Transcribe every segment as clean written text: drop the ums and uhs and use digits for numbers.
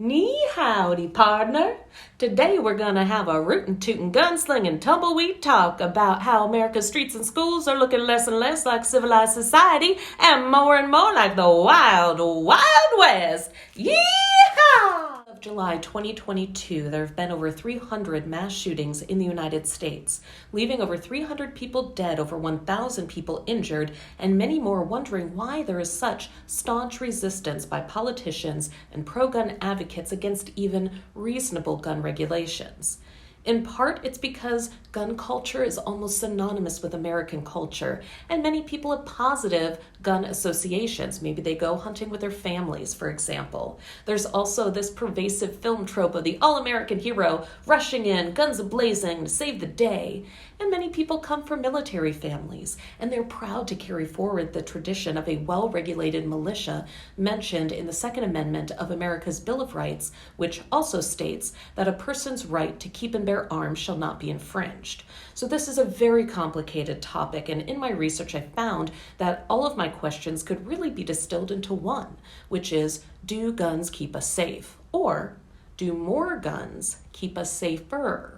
Knee howdy, partner. Today we're gonna have a rootin' tootin' gunslingin' tumbleweed talk about how America's streets and schools are looking less and less like civilized society and more like the wild, wild west. Yeehaw! Of July 2022, there have been over 300 mass shootings in the United States, leaving over 300 people dead, over 1,000 people injured, and many more wondering why there is such staunch resistance by politicians and pro-gun advocates against even reasonable gun regulations. In part, it's because gun culture is almost synonymous with American culture, and many people have positive gun associations. Maybe they go hunting with their families, for example. There's also this pervasive film trope of the all-American hero rushing in, guns a-blazing, to save the day. And many people come from military families, and they're proud to carry forward the tradition of a well-regulated militia mentioned in the Second Amendment of America's Bill of Rights, which also states that a person's right to keep and bear arms shall not be infringed. So this is a very complicated topic, and in my research I found that all of my questions could really be distilled into one, which is, do guns keep us safe? Or do more guns keep us safer?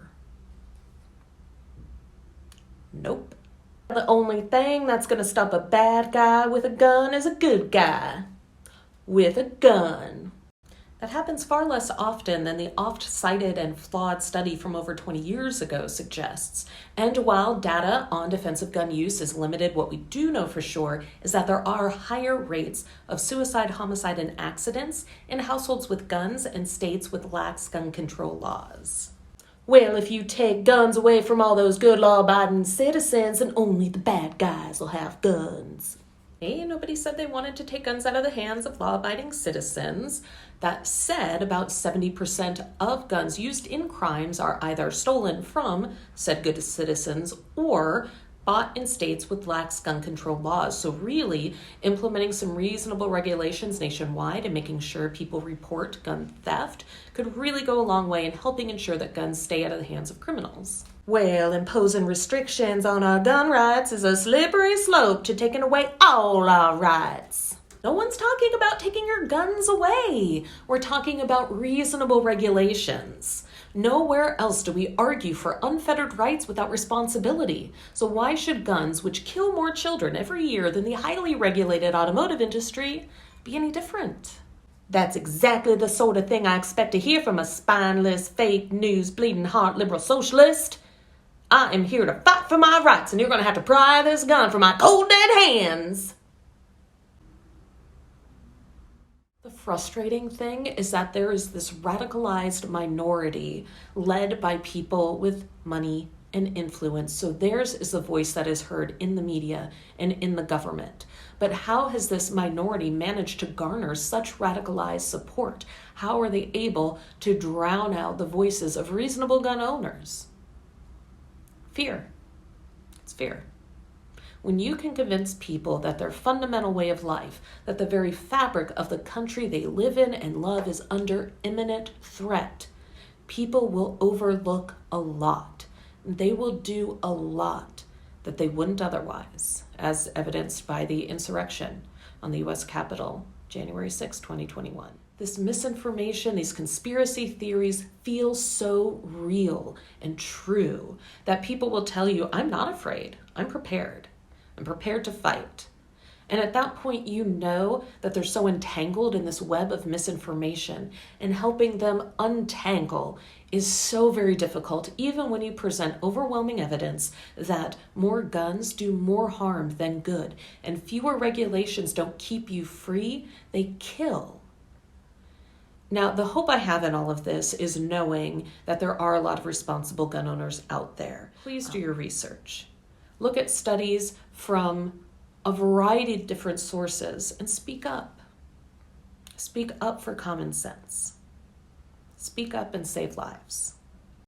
Nope. The only thing that's going to stop a bad guy with a gun is a good guy with a gun. That happens far less often than the oft-cited and flawed study from over 20 years ago suggests. And while data on defensive gun use is limited, what we do know for sure is that there are higher rates of suicide, homicide, and accidents in households with guns and states with lax gun control laws. Well, if you take guns away from all those good law-abiding citizens, then only the bad guys will have guns. Hey, nobody said they wanted to take guns out of the hands of law-abiding citizens. That said, about 70% of guns used in crimes are either stolen from said good citizens or bought in states with lax gun control laws. So really, implementing some reasonable regulations nationwide and making sure people report gun theft could really go a long way in helping ensure that guns stay out of the hands of criminals. Well, imposing restrictions on our gun rights is a slippery slope to taking away all our rights. No one's talking about taking your guns away. We're talking about reasonable regulations. Nowhere else do we argue for unfettered rights without responsibility. So why should guns, which kill more children every year than the highly regulated automotive industry, be any different? That's exactly the sort of thing I expect to hear from a spineless, fake news, bleeding heart liberal socialist. I am here to fight for my rights, and you're going to have to pry this gun from my cold dead hands. The frustrating thing is that there is this radicalized minority led by people with money and influence. So theirs is the voice that is heard in the media and in the government. But how has this minority managed to garner such radicalized support? How are they able to drown out the voices of reasonable gun owners? Fear. It's fear. When you can convince people that their fundamental way of life, that the very fabric of the country they live in and love is under imminent threat, people will overlook a lot. They will do a lot that they wouldn't otherwise, as evidenced by the insurrection on the U.S. Capitol, January 6, 2021. This misinformation, these conspiracy theories feel so real and true that people will tell you, I'm not afraid, I'm prepared. I'm prepared to fight. And at that point, you know that they're so entangled in this web of misinformation, and helping them untangle is so very difficult, even when you present overwhelming evidence that more guns do more harm than good, and fewer regulations don't keep you free, they kill. Now, the hope I have in all of this is knowing that there are a lot of responsible gun owners out there. Please do your research. Look at studies from a variety of different sources and speak up. Speak up for common sense. Speak up and save lives.